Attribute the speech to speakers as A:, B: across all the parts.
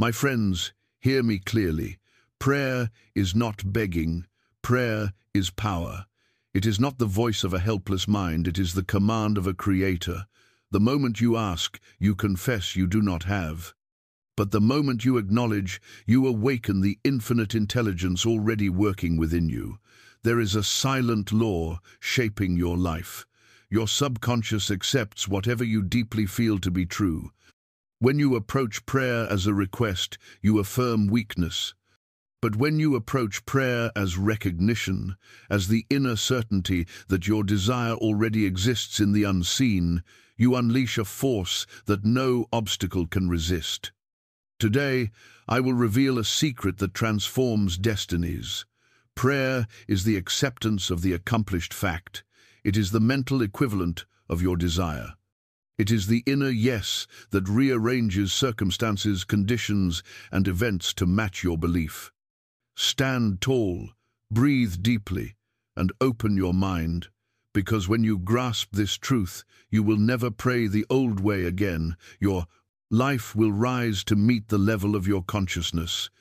A: My friends, hear me clearly. Prayer is not begging. Prayer is power. It is not the voice of a helpless mind, it is the command of a creator. The moment you ask, you confess you do not have. But the moment you acknowledge, you awaken the infinite intelligence already working within you. There is a silent law shaping your life. Your subconscious accepts whatever you deeply feel to be true. When you approach prayer as a request, you affirm weakness. But when you approach prayer as recognition, as the inner certainty that your desire already exists in the unseen, you unleash a force that no obstacle can resist. Today, I will reveal a secret that transforms destinies. Prayer is the acceptance of the accomplished fact. It is the mental equivalent of your desire. It is the inner yes that rearranges circumstances, conditions, and events to match your belief. Stand tall, breathe deeply, and open your mind, because when you grasp this truth, you will never pray the old way again. Your life will rise to meet the level of your consciousness.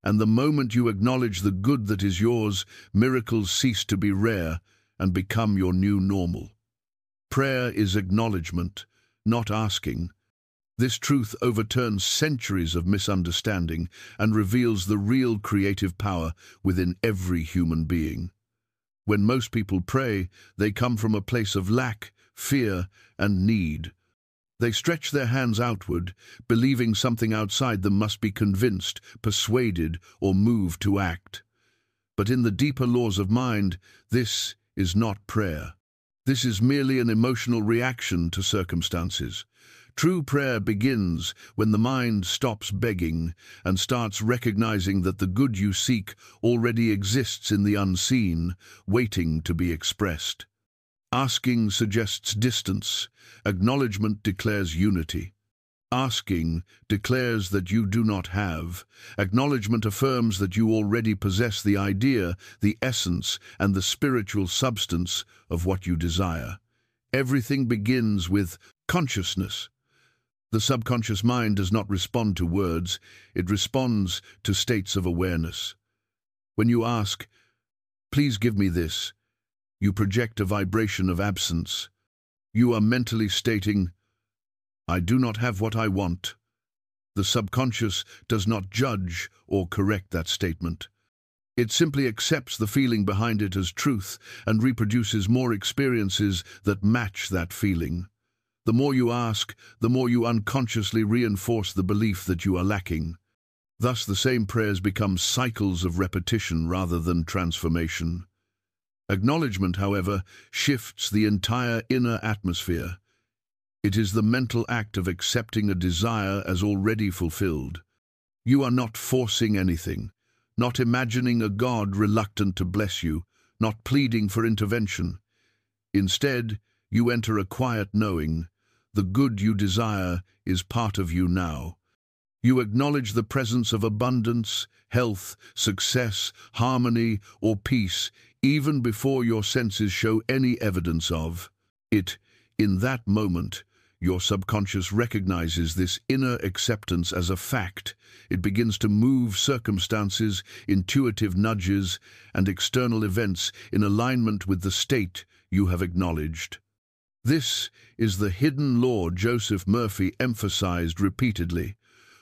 A: And the moment you acknowledge the good that is yours, miracles cease to be rare and become your new normal. Prayer is acknowledgement, not asking. This truth overturns centuries of misunderstanding and reveals the real creative power within every human being. When most people pray, they come from a place of lack, fear, and need. They stretch their hands outward, believing something outside them must be convinced, persuaded, or moved to act. But in the deeper laws of mind, this is not prayer. This is merely an emotional reaction to circumstances. True prayer begins when the mind stops begging and starts recognizing that the good you seek already exists in the unseen, waiting to be expressed. Asking suggests distance. Acknowledgement declares unity. Asking declares that you do not have. Acknowledgement affirms that you already possess the idea, the essence, and the spiritual substance of what you desire. Everything begins with consciousness. The subconscious mind does not respond to words, it responds to states of awareness. When you ask, "Please give me this," you project a vibration of absence. You are mentally stating, "I do not have what I want." The subconscious does not judge or correct that statement. It simply accepts the feeling behind it as truth and reproduces more experiences that match that feeling. The more you ask, the more you unconsciously reinforce the belief that you are lacking. Thus, the same prayers become cycles of repetition rather than transformation. Acknowledgement, however, shifts the entire inner atmosphere. It is the mental act of accepting a desire as already fulfilled. You are not forcing anything, not imagining a God reluctant to bless you, not pleading for intervention. Instead, you enter a quiet knowing. The good you desire is part of you now. You acknowledge the presence of abundance, health, success, harmony, or peace, even before your senses show any evidence of it. In that moment, your subconscious recognizes this inner acceptance as a fact. It begins to move circumstances, intuitive nudges, and external events in alignment with the state you have acknowledged. This is the hidden law Joseph Murphy emphasized repeatedly.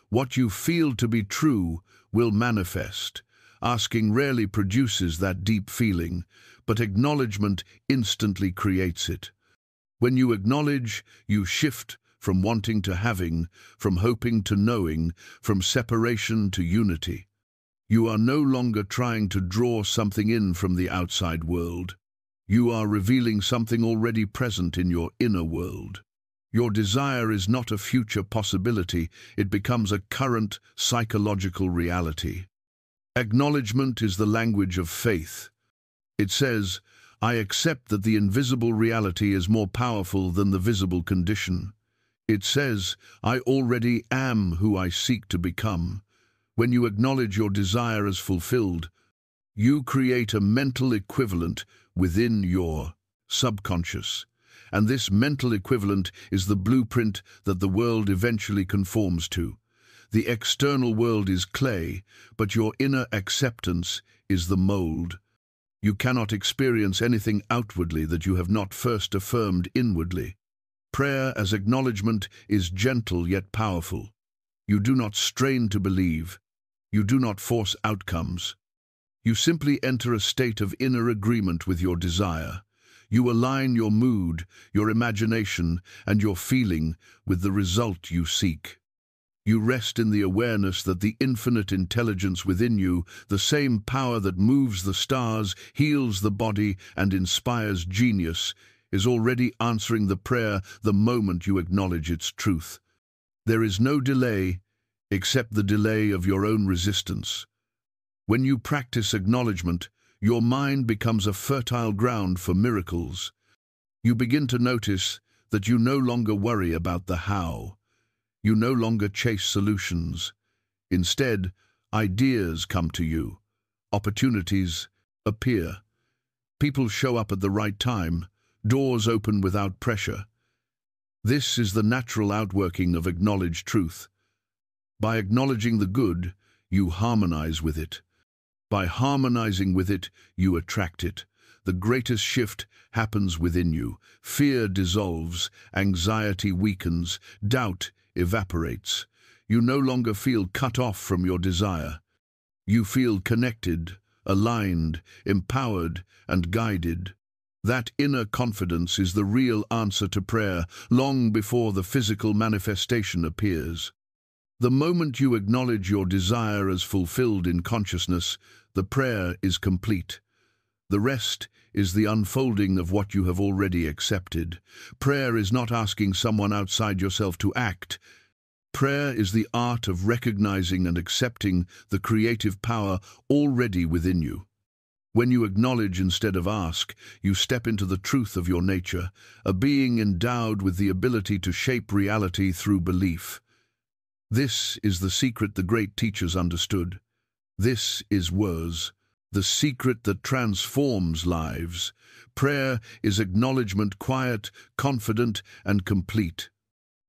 A: What you feel to be true will manifest. Asking rarely produces that deep feeling, but acknowledgement instantly creates it. When you acknowledge, you shift from wanting to having, from hoping to knowing, from separation to unity. You are no longer trying to draw something in from the outside world. You are revealing something already present in your inner world. Your desire is not a future possibility, it becomes a current psychological reality. Acknowledgement is the language of faith. It says, "I accept that the invisible reality is more powerful than the visible condition." It says, "I already am who I seek to become." When you acknowledge your desire as fulfilled, you create a mental equivalent within your subconscious. And this mental equivalent is the blueprint that the world eventually conforms to. The external world is clay, but your inner acceptance is the mold. You cannot experience anything outwardly that you have not first affirmed inwardly. Prayer as acknowledgement is gentle yet powerful. You do not strain to believe. You do not force outcomes. You simply enter a state of inner agreement with your desire. You align your mood, your imagination, and your feeling with the result you seek. You rest in the awareness that the infinite intelligence within you, the same power that moves the stars, heals the body, and inspires genius, is already answering the prayer the moment you acknowledge its truth. There is no delay except the delay of your own resistance. When you practice acknowledgement, your mind becomes a fertile ground for miracles. You begin to notice that you no longer worry about the how. You no longer chase solutions. Instead, ideas come to you. Opportunities appear. People show up at the right time. Doors open without pressure. This is the natural outworking of acknowledged truth. By acknowledging the good, you harmonize with it. By harmonizing with it, you attract it. The greatest shift happens within you. Fear dissolves, anxiety weakens, doubt evaporates. You no longer feel cut off from your desire. You feel connected, aligned, empowered, and guided. That inner confidence is the real answer to prayer, long before the physical manifestation appears. The moment you acknowledge your desire as fulfilled in consciousness, the prayer is complete. The rest is the unfolding of what you have already accepted. Prayer is not asking someone outside yourself to act. Prayer is the art of recognizing and accepting the creative power already within you. When you acknowledge instead of ask, you step into the truth of your nature, a being endowed with the ability to shape reality through belief. This is the secret the great teachers understood. This is the secret that transforms lives. Prayer is acknowledgement, quiet, confident, and complete.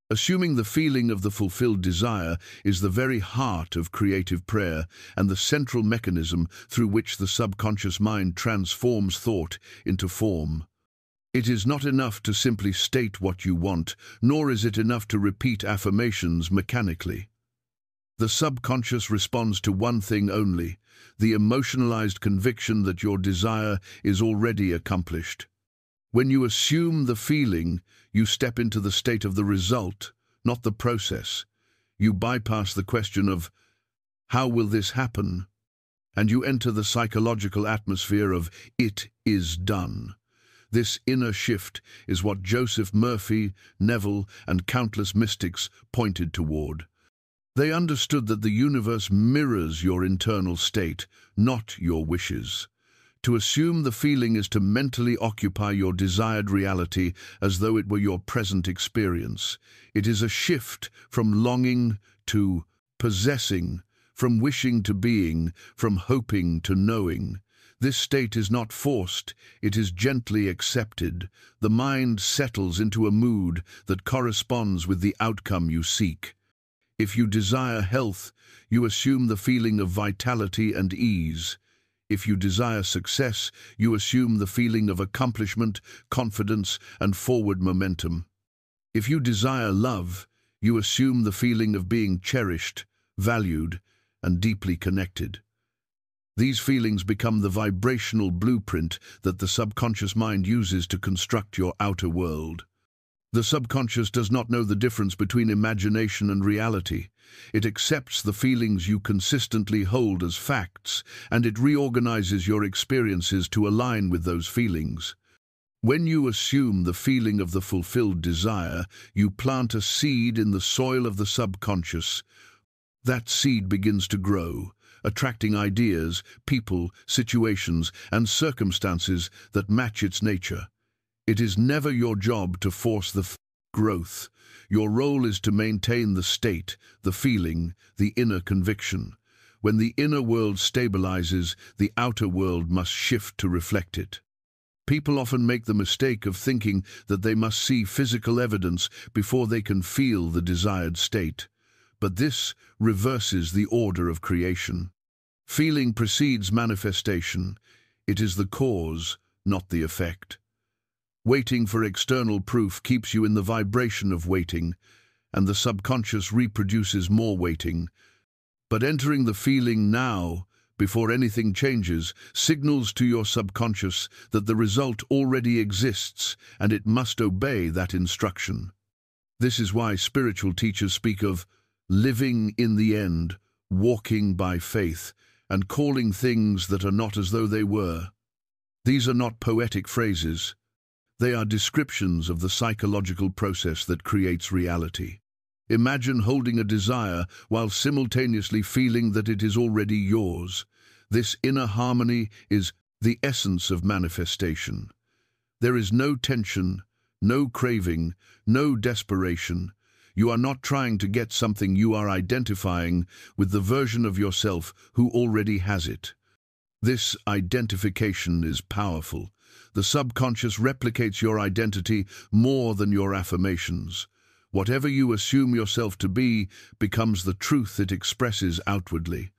A: Assuming the feeling of the fulfilled desire is the very heart of creative prayer and the central mechanism through which the subconscious mind transforms thought into form. It is not enough to simply state what you want, nor is it enough to repeat affirmations mechanically. The subconscious responds to one thing only, the emotionalized conviction that your desire is already accomplished. When you assume the feeling, you step into the state of the result, not the process. You bypass the question of, how will this happen? And you enter the psychological atmosphere of, it is done. This inner shift is what Joseph Murphy, Neville, and countless mystics pointed toward. They understood that the universe mirrors your internal state, not your wishes. To assume the feeling is to mentally occupy your desired reality as though it were your present experience. It is a shift from longing to possessing, from wishing to being, from hoping to knowing. This state is not forced, it is gently accepted. The mind settles into a mood that corresponds with the outcome you seek. If you desire health, you assume the feeling of vitality and ease. If you desire success, you assume the feeling of accomplishment, confidence, and forward momentum. If you desire love, you assume the feeling of being cherished, valued, and deeply connected. These feelings become the vibrational blueprint that the subconscious mind uses to construct your outer world. The subconscious does not know the difference between imagination and reality. It accepts the feelings you consistently hold as facts, and it reorganizes your experiences to align with those feelings. When you assume the feeling of the fulfilled desire, you plant a seed in the soil of the subconscious. That seed begins to grow, attracting ideas, people, situations, and circumstances that match its nature. It is never your job to force the growth. Your role is to maintain the state, the feeling, the inner conviction. When the inner world stabilizes, the outer world must shift to reflect it. People often make the mistake of thinking that they must see physical evidence before they can feel the desired state. But this reverses the order of creation. Feeling precedes manifestation. It is the cause, not the effect. Waiting for external proof keeps you in the vibration of waiting, and the subconscious reproduces more waiting. But entering the feeling now, before anything changes, signals to your subconscious that the result already exists and it must obey that instruction. This is why spiritual teachers speak of living in the end, walking by faith, and calling things that are not as though they were. These are not poetic phrases. They are descriptions of the psychological process that creates reality. Imagine holding a desire while simultaneously feeling that it is already yours. This inner harmony is the essence of manifestation. There is no tension, no craving, no desperation. You are not trying to get something, you are identifying with the version of yourself who already has it. This identification is powerful. The subconscious replicates your identity more than your affirmations. Whatever you assume yourself to be becomes the truth it expresses outwardly.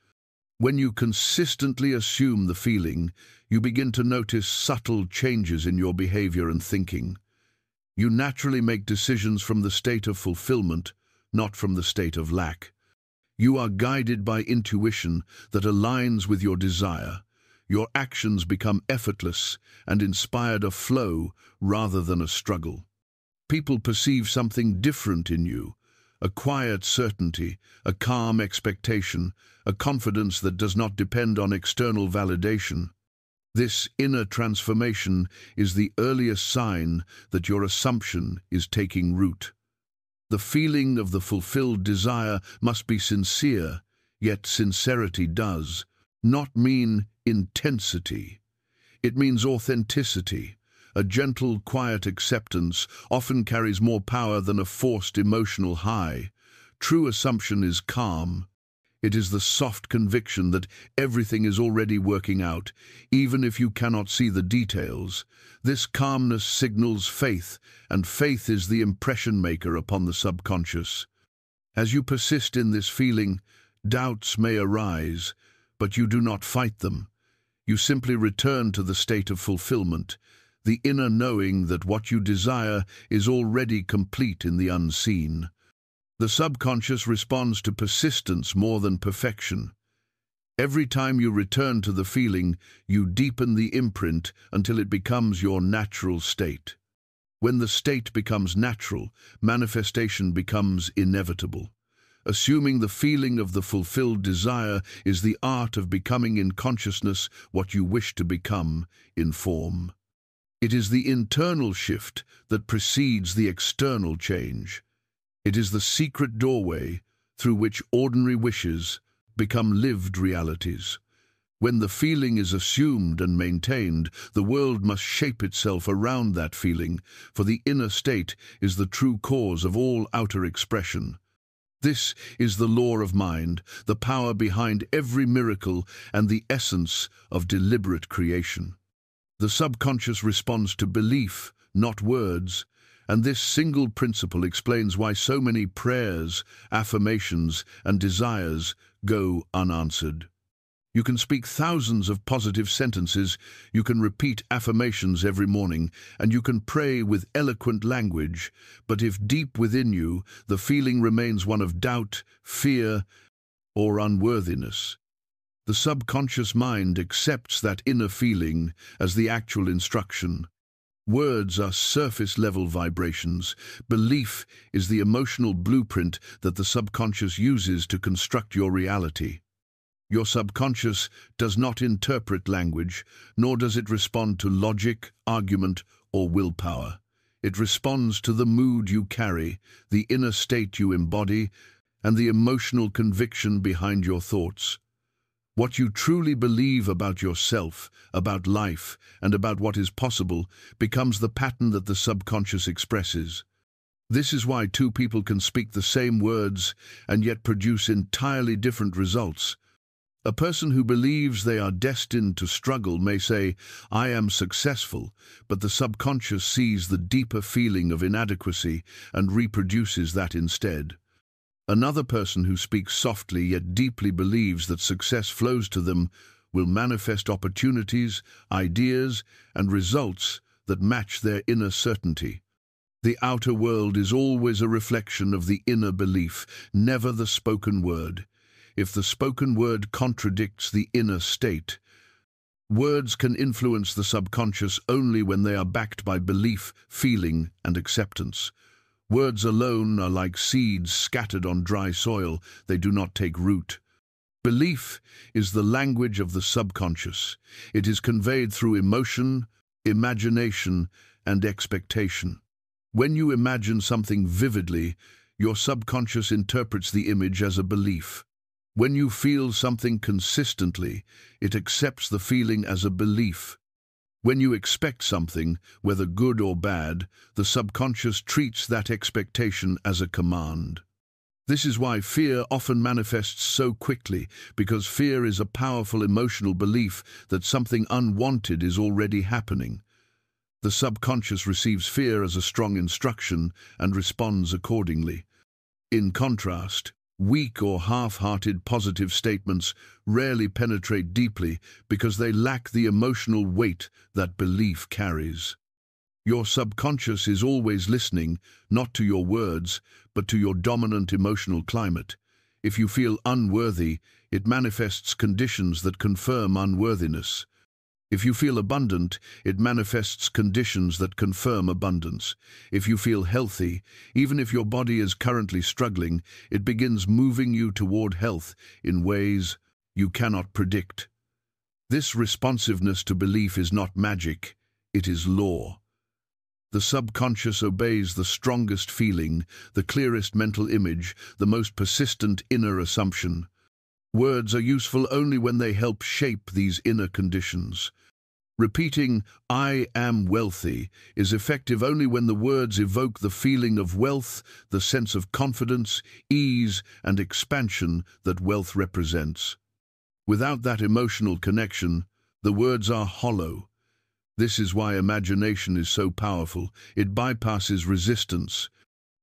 A: When you consistently assume the feeling, you begin to notice subtle changes in your behavior and thinking. You naturally make decisions from the state of fulfillment, not from the state of lack. You are guided by intuition that aligns with your desire. Your actions become effortless and inspired a flow rather than a struggle. People perceive something different in you, a quiet certainty, a calm expectation, a confidence that does not depend on external validation. This inner transformation is the earliest sign that your assumption is taking root. The feeling of the fulfilled desire must be sincere, yet sincerity does not mean intensity. It means authenticity. A gentle, quiet acceptance often carries more power than a forced emotional high. True assumption is calm. It is the soft conviction that everything is already working out, even if you cannot see the details. This calmness signals faith, and faith is the impression maker upon the subconscious. As you persist in this feeling, doubts may arise, but you do not fight them. You simply return to the state of fulfillment, the inner knowing that what you desire is already complete in the unseen. The subconscious responds to persistence more than perfection. Every time you return to the feeling, you deepen the imprint until it becomes your natural state. When the state becomes natural, manifestation becomes inevitable. Assuming the feeling of the fulfilled desire is the art of becoming in consciousness what you wish to become in form. It is the internal shift that precedes the external change. It is the secret doorway through which ordinary wishes become lived realities. When the feeling is assumed and maintained, the world must shape itself around that feeling, for the inner state is the true cause of all outer expression. This is the law of mind, the power behind every miracle and the essence of deliberate creation. The subconscious responds to belief, not words, and this single principle explains why so many prayers, affirmations, and desires go unanswered. You can speak thousands of positive sentences, you can repeat affirmations every morning, and you can pray with eloquent language, but if deep within you the feeling remains one of doubt, fear, or unworthiness, the subconscious mind accepts that inner feeling as the actual instruction. Words are surface-level vibrations. Belief is the emotional blueprint that the subconscious uses to construct your reality. Your subconscious does not interpret language, nor does it respond to logic, argument, or willpower. It responds to the mood you carry, the inner state you embody, and the emotional conviction behind your thoughts. What you truly believe about yourself, about life, and about what is possible becomes the pattern that the subconscious expresses. This is why two people can speak the same words and yet produce entirely different results. A person who believes they are destined to struggle may say, "I am successful," but the subconscious sees the deeper feeling of inadequacy and reproduces that instead. Another person who speaks softly yet deeply believes that success flows to them will manifest opportunities, ideas, and results that match their inner certainty. The outer world is always a reflection of the inner belief, never the spoken word. If the spoken word contradicts the inner state, words can influence the subconscious only when they are backed by belief, feeling, and acceptance. Words alone are like seeds scattered on dry soil. They do not take root. Belief is the language of the subconscious. It is conveyed through emotion, imagination, and expectation. When you imagine something vividly, your subconscious interprets the image as a belief. When you feel something consistently, it accepts the feeling as a belief. When you expect something, whether good or bad, the subconscious treats that expectation as a command. This is why fear often manifests so quickly, because fear is a powerful emotional belief that something unwanted is already happening. The subconscious receives fear as a strong instruction and responds accordingly. In contrast, weak or half-hearted positive statements rarely penetrate deeply because they lack the emotional weight that belief carries. Your subconscious is always listening, not to your words, but to your dominant emotional climate. If you feel unworthy, it manifests conditions that confirm unworthiness. If you feel abundant, it manifests conditions that confirm abundance. If you feel healthy, even if your body is currently struggling, it begins moving you toward health in ways you cannot predict. This responsiveness to belief is not magic, it is law. The subconscious obeys the strongest feeling, the clearest mental image, the most persistent inner assumption. Words are useful only when they help shape these inner conditions. Repeating, "I am wealthy," is effective only when the words evoke the feeling of wealth, the sense of confidence, ease, and expansion that wealth represents. Without that emotional connection, the words are hollow. This is why imagination is so powerful. It bypasses resistance.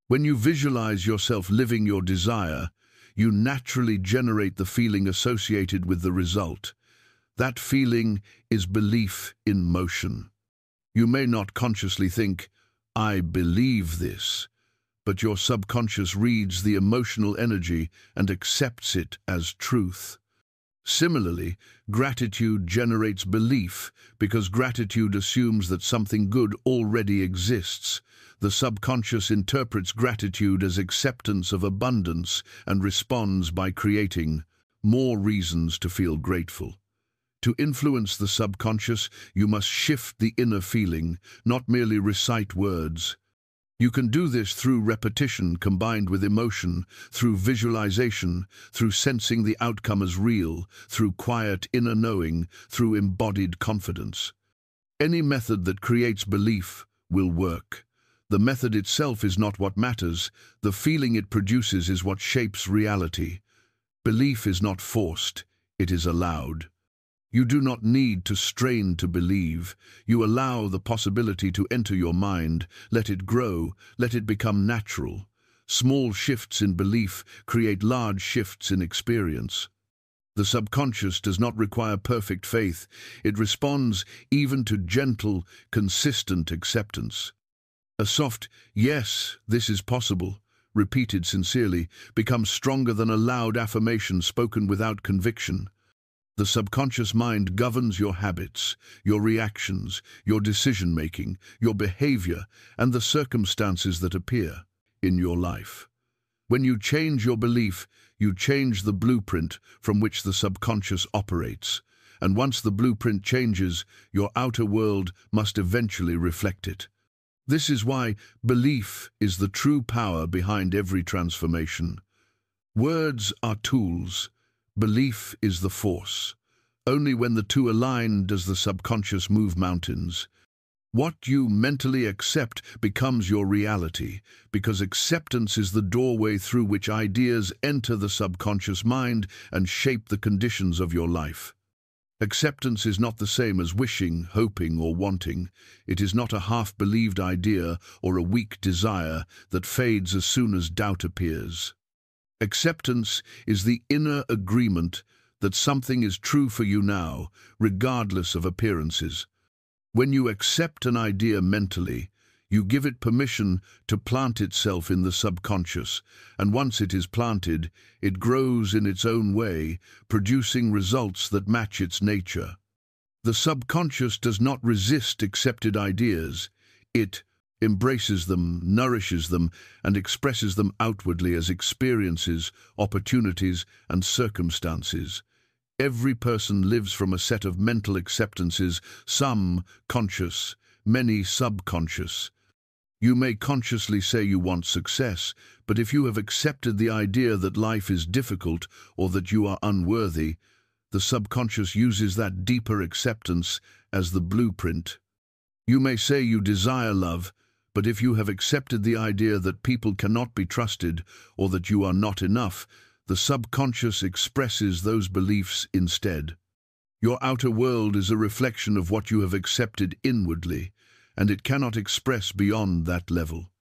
A: When you visualize yourself living your desire, you naturally generate the feeling associated with the result. That feeling is belief in motion. You may not consciously think, "I believe this," but your subconscious reads the emotional energy and accepts it as truth. Similarly, gratitude generates belief because gratitude assumes that something good already exists. The subconscious interprets gratitude as acceptance of abundance and responds by creating more reasons to feel grateful. To influence the subconscious, you must shift the inner feeling, not merely recite words. You can do this through repetition combined with emotion, through visualization, through sensing the outcome as real, through quiet inner knowing, through embodied confidence. Any method that creates belief will work. The method itself is not what matters. The feeling it produces is what shapes reality. Belief is not forced, it is allowed. You do not need to strain to believe. You allow the possibility to enter your mind, let it grow, let it become natural. Small shifts in belief create large shifts in experience. The subconscious does not require perfect faith. It responds even to gentle, consistent acceptance. A soft, "Yes, this is possible," repeated sincerely, becomes stronger than a loud affirmation spoken without conviction. The subconscious mind governs your habits, your reactions, your decision-making, your behavior, and the circumstances that appear in your life. When you change your belief, you change the blueprint from which the subconscious operates. And once the blueprint changes, your outer world must eventually reflect it. This is why belief is the true power behind every transformation. Words are tools. Belief is the force. Only when the two align does the subconscious move mountains. What you mentally accept becomes your reality, because acceptance is the doorway through which ideas enter the subconscious mind and shape the conditions of your life. Acceptance is not the same as wishing, hoping, or wanting. It is not a half-believed idea or a weak desire that fades as soon as doubt appears. Acceptance is the inner agreement that something is true for you now, regardless of appearances. When you accept an idea mentally, you give it permission to plant itself in the subconscious, and once it is planted, it grows in its own way, producing results that match its nature. The subconscious does not resist accepted ideas. It embraces them, nourishes them, and expresses them outwardly as experiences, opportunities, and circumstances. Every person lives from a set of mental acceptances, some conscious, many subconscious. You may consciously say you want success, but if you have accepted the idea that life is difficult or that you are unworthy, the subconscious uses that deeper acceptance as the blueprint. You may say you desire love, but if you have accepted the idea that people cannot be trusted or that you are not enough, the subconscious expresses those beliefs instead. Your outer world is a reflection of what you have accepted inwardly, and it cannot express beyond that level.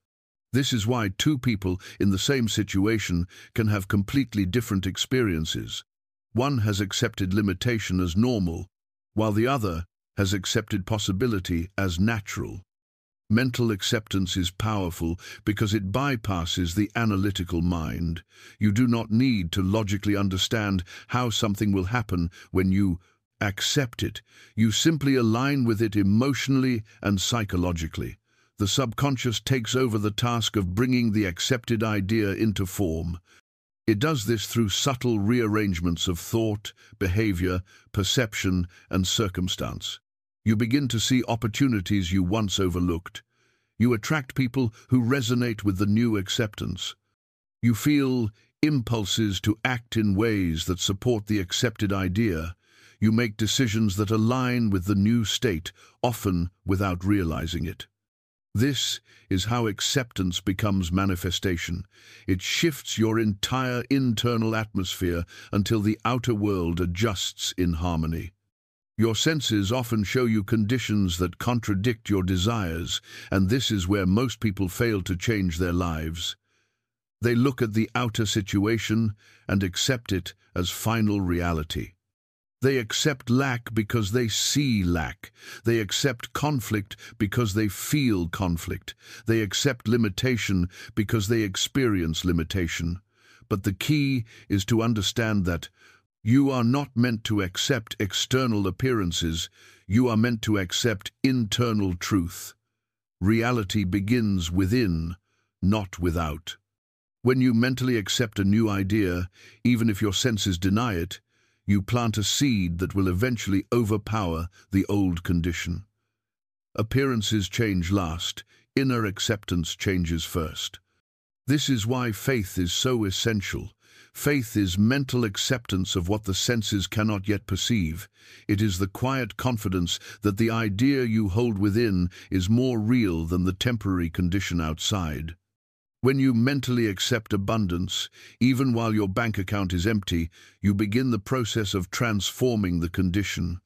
A: This is why two people in the same situation can have completely different experiences. One has accepted limitation as normal, while the other has accepted possibility as natural. Mental acceptance is powerful because it bypasses the analytical mind. You do not need to logically understand how something will happen when you accept it. You simply align with it emotionally and psychologically. The subconscious takes over the task of bringing the accepted idea into form. It does this through subtle rearrangements of thought, behavior, perception, and circumstance. You begin to see opportunities you once overlooked. You attract people who resonate with the new acceptance. You feel impulses to act in ways that support the accepted idea. You make decisions that align with the new state, often without realizing it. This is how acceptance becomes manifestation. It shifts your entire internal atmosphere until the outer world adjusts in harmony. Your senses often show you conditions that contradict your desires, and this is where most people fail to change their lives. They look at the outer situation and accept it as final reality. They accept lack because they see lack. They accept conflict because they feel conflict. They accept limitation because they experience limitation. But the key is to understand that you are not meant to accept external appearances. You are meant to accept internal truth. Reality begins within, not without. When you mentally accept a new idea, even if your senses deny it, you plant a seed that will eventually overpower the old condition. Appearances change last, inner acceptance changes first. This is why faith is so essential. Faith is mental acceptance of what the senses cannot yet perceive. It is the quiet confidence that the idea you hold within is more real than the temporary condition outside. When you mentally accept abundance, even while your bank account is empty, you begin the process of transforming the condition.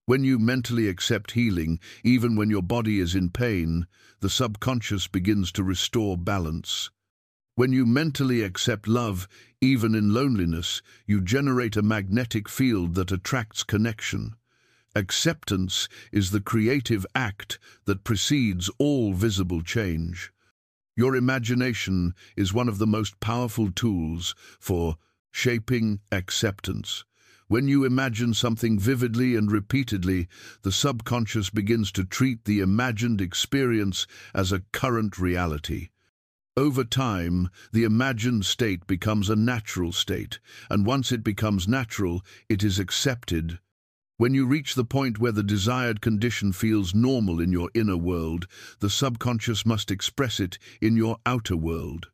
A: When you mentally accept healing, even when your body is in pain, the subconscious begins to restore balance. When you mentally accept love, even in loneliness, you generate a magnetic field that attracts connection. Acceptance is the creative act that precedes all visible change. Your imagination is one of the most powerful tools for shaping acceptance. When you imagine something vividly and repeatedly, the subconscious begins to treat the imagined experience as a current reality. Over time, the imagined state becomes a natural state, and once it becomes natural, it is accepted. When you reach the point where the desired condition feels normal in your inner world, the subconscious must express it in your outer world.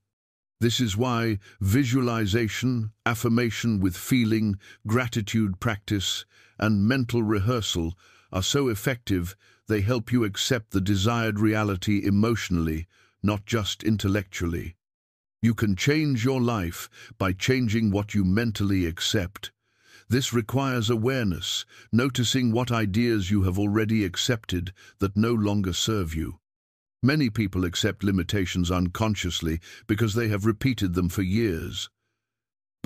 A: This is why visualization, affirmation with feeling, gratitude practice, and mental rehearsal are so effective. They help you accept the desired reality emotionally, not just intellectually. You can change your life by changing what you mentally accept. This requires awareness, noticing what ideas you have already accepted that no longer serve you. Many people accept limitations unconsciously because they have repeated them for years.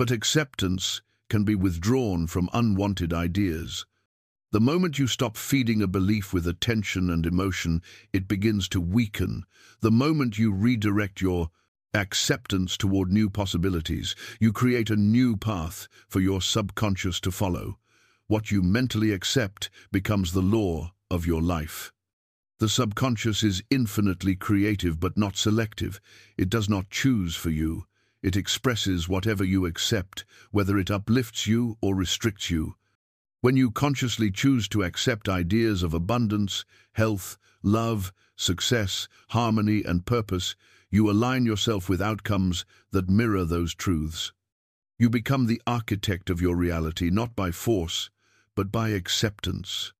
A: But acceptance can be withdrawn from unwanted ideas. The moment you stop feeding a belief with attention and emotion, it begins to weaken. The moment you redirect your acceptance toward new possibilities, you create a new path for your subconscious to follow. What you mentally accept becomes the law of your life. The subconscious is infinitely creative but not selective. It does not choose for you. It expresses whatever you accept, whether it uplifts you or restricts you. When you consciously choose to accept ideas of abundance, health, love, success, harmony, and purpose, you align yourself with outcomes that mirror those truths. You become the architect of your reality, not by force, but by acceptance.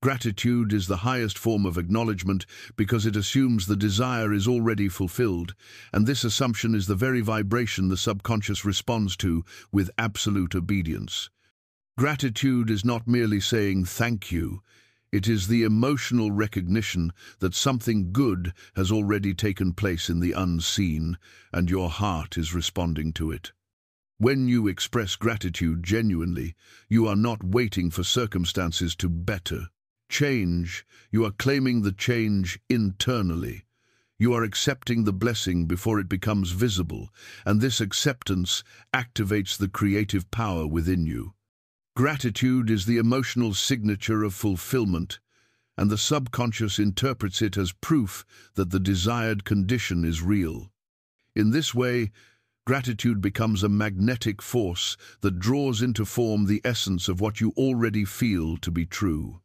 A: Gratitude is the highest form of acknowledgement because it assumes the desire is already fulfilled, and this assumption is the very vibration the subconscious responds to with absolute obedience. Gratitude is not merely saying thank you. It is the emotional recognition that something good has already taken place in the unseen, and your heart is responding to it. When you express gratitude genuinely, you are not waiting for circumstances to better change. You are claiming the change internally. You are accepting the blessing before it becomes visible, and this acceptance activates the creative power within you. Gratitude is the emotional signature of fulfillment, and the subconscious interprets it as proof that the desired condition is real. In this way, gratitude becomes a magnetic force that draws into form the essence of what you already feel to be true.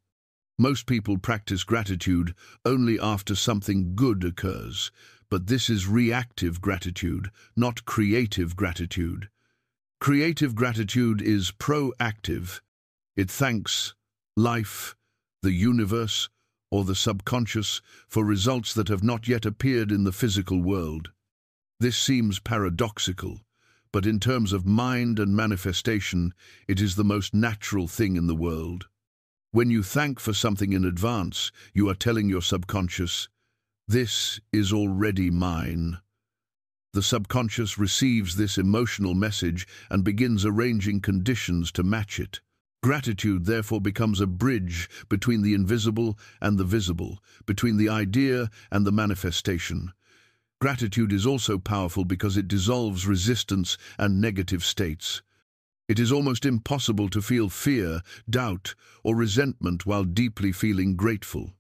A: Most people practice gratitude only after something good occurs, but this is reactive gratitude, not creative gratitude. Creative gratitude is proactive. It thanks life, the universe, or the subconscious for results that have not yet appeared in the physical world. This seems paradoxical, but in terms of mind and manifestation, it is the most natural thing in the world. When you thank for something in advance, you are telling your subconscious, "This is already mine." The subconscious receives this emotional message and begins arranging conditions to match it. Gratitude therefore becomes a bridge between the invisible and the visible, between the idea and the manifestation. Gratitude is also powerful because it dissolves resistance and negative states. It is almost impossible to feel fear, doubt, or resentment while deeply feeling grateful.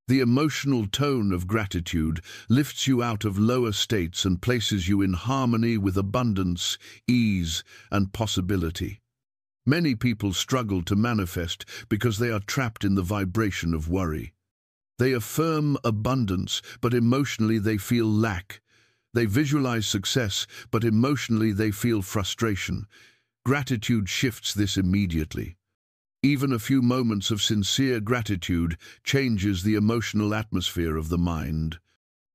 A: The emotional tone of gratitude lifts you out of lower states and places you in harmony with abundance, ease, and possibility. Many people struggle to manifest because they are trapped in the vibration of worry. They affirm abundance, but emotionally they feel lack. They visualize success, but emotionally they feel frustration. Gratitude shifts this immediately. Even a few moments of sincere gratitude changes the emotional atmosphere of the mind.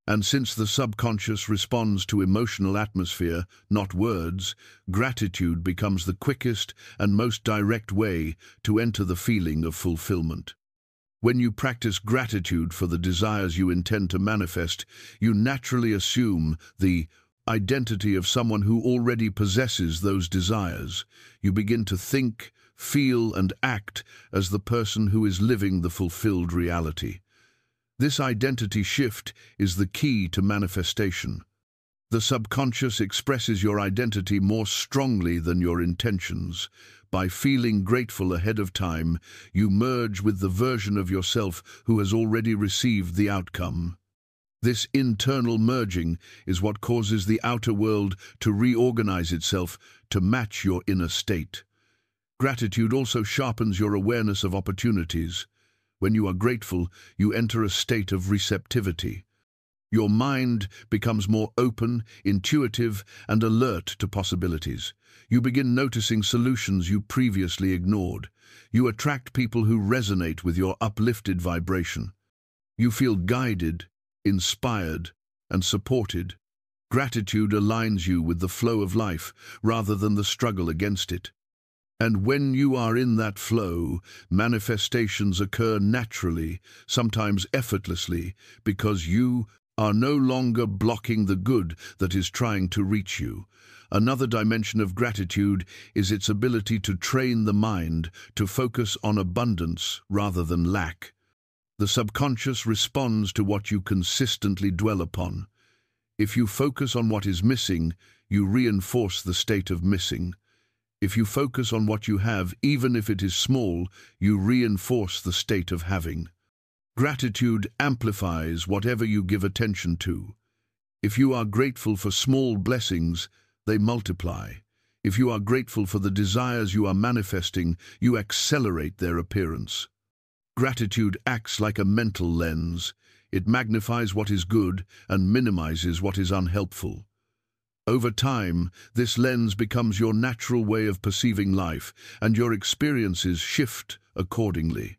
A: And since the subconscious responds to emotional atmosphere, not words, gratitude becomes the quickest and most direct way to enter the feeling of fulfillment. When you practice gratitude for the desires you intend to manifest, you naturally assume the identity of someone who already possesses those desires. You begin to think, feel, and act as the person who is living the fulfilled reality. This identity shift is the key to manifestation. The subconscious expresses your identity more strongly than your intentions. By feeling grateful ahead of time, you merge with the version of yourself who has already received the outcome. This internal merging is what causes the outer world to reorganize itself to match your inner state. Gratitude also sharpens your awareness of opportunities. When you are grateful, you enter a state of receptivity. Your mind becomes more open, intuitive, and alert to possibilities. You begin noticing solutions you previously ignored. You attract people who resonate with your uplifted vibration. You feel guided, inspired, and supported. Gratitude aligns you with the flow of life rather than the struggle against it. And when you are in that flow, manifestations occur naturally, sometimes effortlessly, because you are no longer blocking the good that is trying to reach you. Another dimension of gratitude is its ability to train the mind to focus on abundance rather than lack. The subconscious responds to what you consistently dwell upon. If you focus on what is missing, you reinforce the state of missing. If you focus on what you have, even if it is small, you reinforce the state of having. Gratitude amplifies whatever you give attention to. If you are grateful for small blessings, they multiply. If you are grateful for the desires you are manifesting, you accelerate their appearance. Gratitude acts like a mental lens. It magnifies what is good and minimizes what is unhelpful. Over time, this lens becomes your natural way of perceiving life, and your experiences shift accordingly.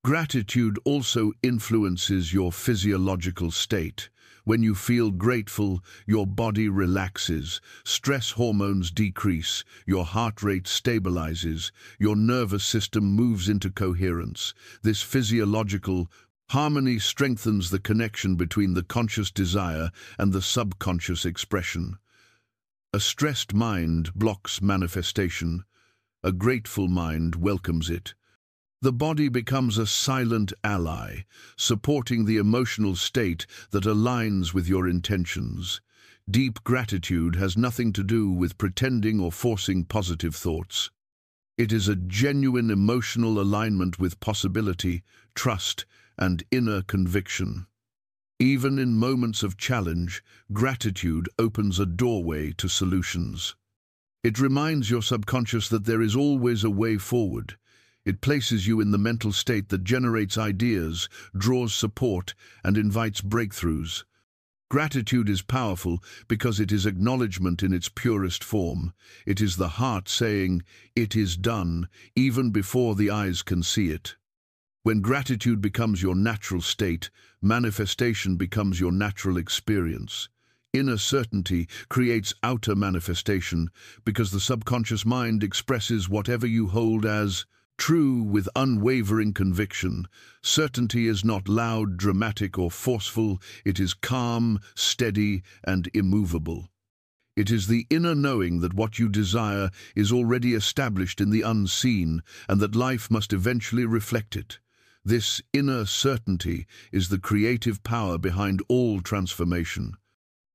A: Gratitude also influences your physiological state. When you feel grateful, your body relaxes, stress hormones decrease, your heart rate stabilizes, your nervous system moves into coherence. This physiological harmony strengthens the connection between the conscious desire and the subconscious expression. A stressed mind blocks manifestation. A grateful mind welcomes it. The body becomes a silent ally, supporting the emotional state that aligns with your intentions. Deep gratitude has nothing to do with pretending or forcing positive thoughts. It is a genuine emotional alignment with possibility, trust, and inner conviction. Even in moments of challenge, gratitude opens a doorway to solutions. It reminds your subconscious that there is always a way forward. It places you in the mental state that generates ideas, draws support, and invites breakthroughs. Gratitude is powerful because it is acknowledgement in its purest form. It is the heart saying, "It is done," even before the eyes can see it. When gratitude becomes your natural state, manifestation becomes your natural experience. Inner certainty creates outer manifestation because the subconscious mind expresses whatever you hold as true with unwavering conviction. Certainty is not loud, dramatic, or forceful. It is calm, steady, and immovable. It is the inner knowing that what you desire is already established in the unseen and that life must eventually reflect it. This inner certainty is the creative power behind all transformation.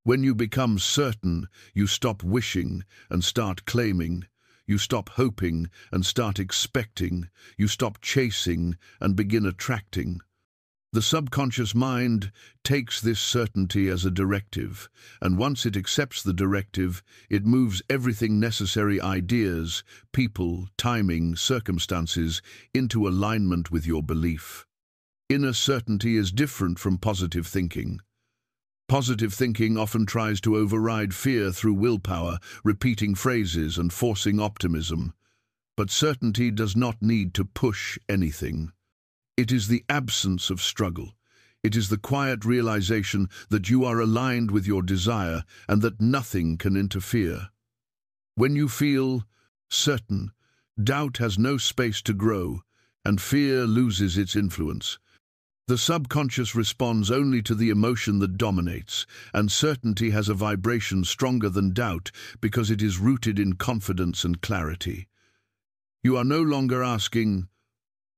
A: When you become certain, you stop wishing and start claiming. You stop hoping and start expecting. You stop chasing and begin attracting. The subconscious mind takes this certainty as a directive, and once it accepts the directive, it moves everything necessary, ideas, people, timing, circumstances, into alignment with your belief. Inner certainty is different from positive thinking. Positive thinking often tries to override fear through willpower, repeating phrases and forcing optimism. But certainty does not need to push anything. It is the absence of struggle. It is the quiet realization that you are aligned with your desire and that nothing can interfere. When you feel certain, doubt has no space to grow, and fear loses its influence. The subconscious responds only to the emotion that dominates, and certainty has a vibration stronger than doubt because it is rooted in confidence and clarity. You are no longer asking,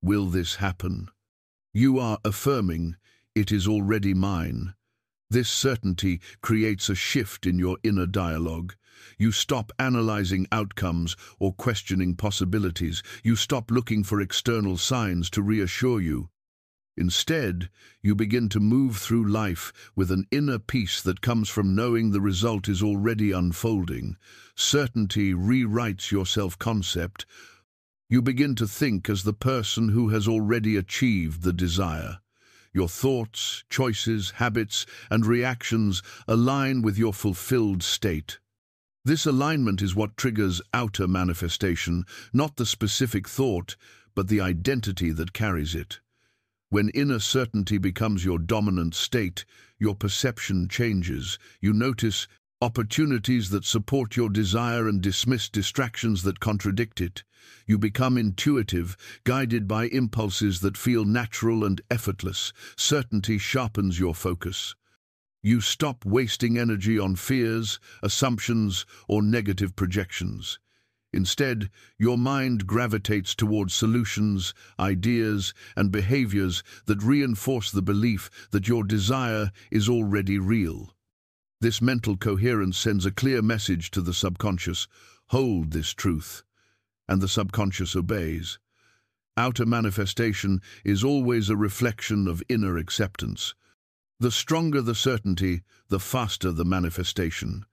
A: "Will this happen?" You are affirming, "It is already mine." This certainty creates a shift in your inner dialogue. You stop analyzing outcomes or questioning possibilities. You stop looking for external signs to reassure you. Instead, you begin to move through life with an inner peace that comes from knowing the result is already unfolding. Certainty rewrites your self-concept. You begin to think as the person who has already achieved the desire. Your thoughts, choices, habits, and reactions align with your fulfilled state. This alignment is what triggers outer manifestation, not the specific thought, but the identity that carries it. When inner certainty becomes your dominant state, your perception changes. You notice opportunities that support your desire and dismiss distractions that contradict it. You become intuitive, guided by impulses that feel natural and effortless. Certainty sharpens your focus. You stop wasting energy on fears, assumptions, or negative projections. Instead, your mind gravitates towards solutions, ideas, and behaviors that reinforce the belief that your desire is already real. This mental coherence sends a clear message to the subconscious: hold this truth, and the subconscious obeys. Outer manifestation is always a reflection of inner acceptance. The stronger the certainty, the faster the manifestation.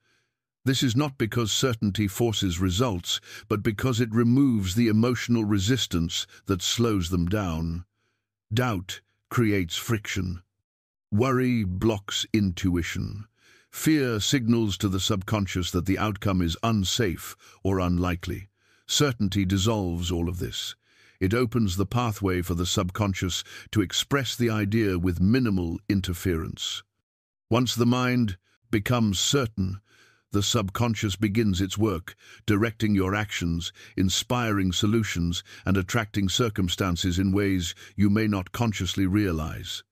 A: This is not because certainty forces results, but because it removes the emotional resistance that slows them down. Doubt creates friction. Worry blocks intuition. Fear signals to the subconscious that the outcome is unsafe or unlikely. Certainty dissolves all of this. It opens the pathway for the subconscious to express the idea with minimal interference. Once the mind becomes certain, the subconscious begins its work, directing your actions, inspiring solutions, and attracting circumstances in ways you may not consciously realize.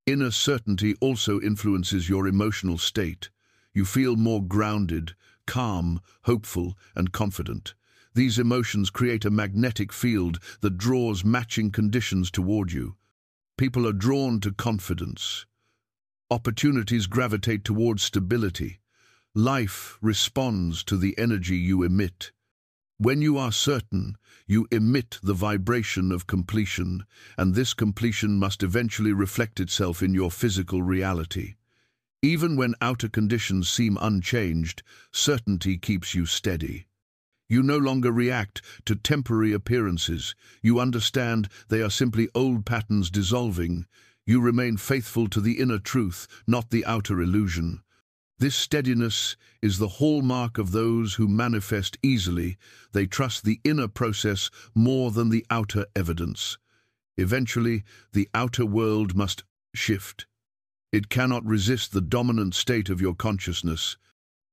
A: Inner certainty also influences your emotional state. You feel more grounded, calm, hopeful, and confident. These emotions create a magnetic field that draws matching conditions toward you. People are drawn to confidence. Opportunities gravitate towards stability. Life responds to the energy you emit. When you are certain, you emit the vibration of completion, and this completion must eventually reflect itself in your physical reality. Even when outer conditions seem unchanged, certainty keeps you steady. You no longer react to temporary appearances. You understand they are simply old patterns dissolving. You remain faithful to the inner truth, not the outer illusion. This steadiness is the hallmark of those who manifest easily. They trust the inner process more than the outer evidence. Eventually, the outer world must shift. It cannot resist the dominant state of your consciousness.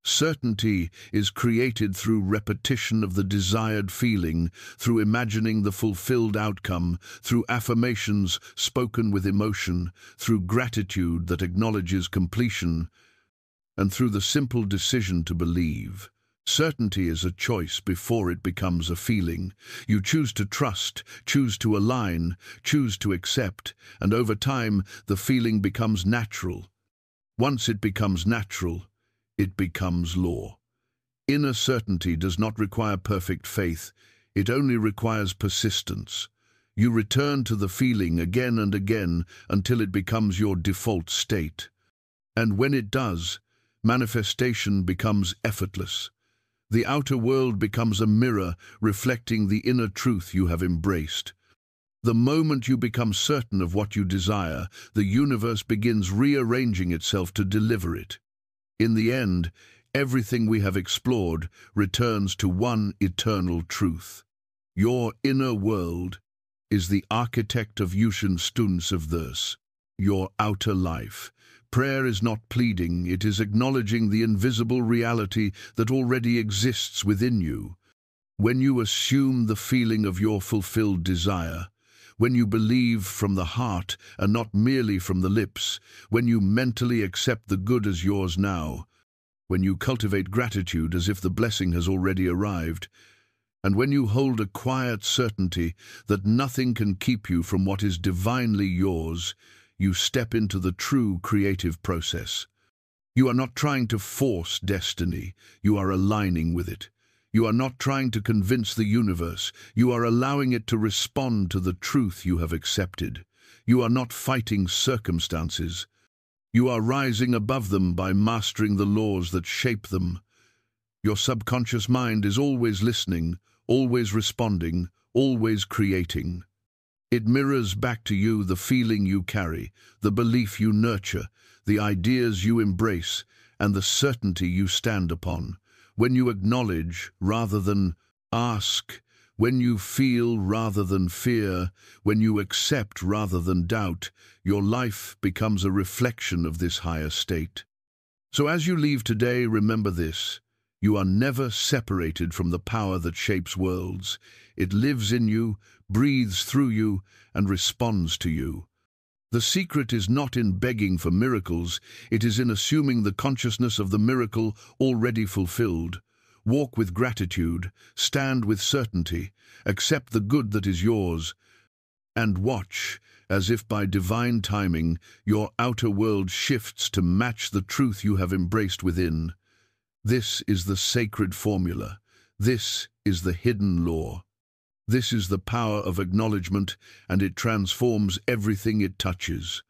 A: Certainty is created through repetition of the desired feeling, through imagining the fulfilled outcome, through affirmations spoken with emotion, through gratitude that acknowledges completion, and through the simple decision to believe. Certainty is a choice before it becomes a feeling. You choose to trust, choose to align, choose to accept, and over time the feeling becomes natural. Once it becomes natural, it becomes law. Inner certainty does not require perfect faith. It only requires persistence. You return to the feeling again and again until it becomes your default state. And when it does, manifestation becomes effortless. The outer world becomes a mirror reflecting the inner truth you have embraced. The moment you become certain of what you desire, the universe begins rearranging itself to deliver it. In the end, everything we have explored returns to one eternal truth. Your inner world is the architect of Stundsevers, your outer life. Prayer is not pleading, it is acknowledging the invisible reality that already exists within you. When you assume the feeling of your fulfilled desire, when you believe from the heart and not merely from the lips, when you mentally accept the good as yours now, when you cultivate gratitude as if the blessing has already arrived, and when you hold a quiet certainty that nothing can keep you from what is divinely yours, you step into the true creative process. You are not trying to force destiny, you are aligning with it. You are not trying to convince the universe, you are allowing it to respond to the truth you have accepted. You are not fighting circumstances. You are rising above them by mastering the laws that shape them. Your subconscious mind is always listening, always responding, always creating. It mirrors back to you the feeling you carry, the belief you nurture, the ideas you embrace, and the certainty you stand upon. When you acknowledge rather than ask, when you feel rather than fear, when you accept rather than doubt, your life becomes a reflection of this higher state. So as you leave today, remember this: you are never separated from the power that shapes worlds. It lives in you, breathes through you, and responds to you. The secret is not in begging for miracles, it is in assuming the consciousness of the miracle already fulfilled. Walk with gratitude, stand with certainty, accept the good that is yours, and watch, as if by divine timing, your outer world shifts to match the truth you have embraced within. This is the sacred formula. This is the hidden law. This is the power of acknowledgement, and it transforms everything it touches.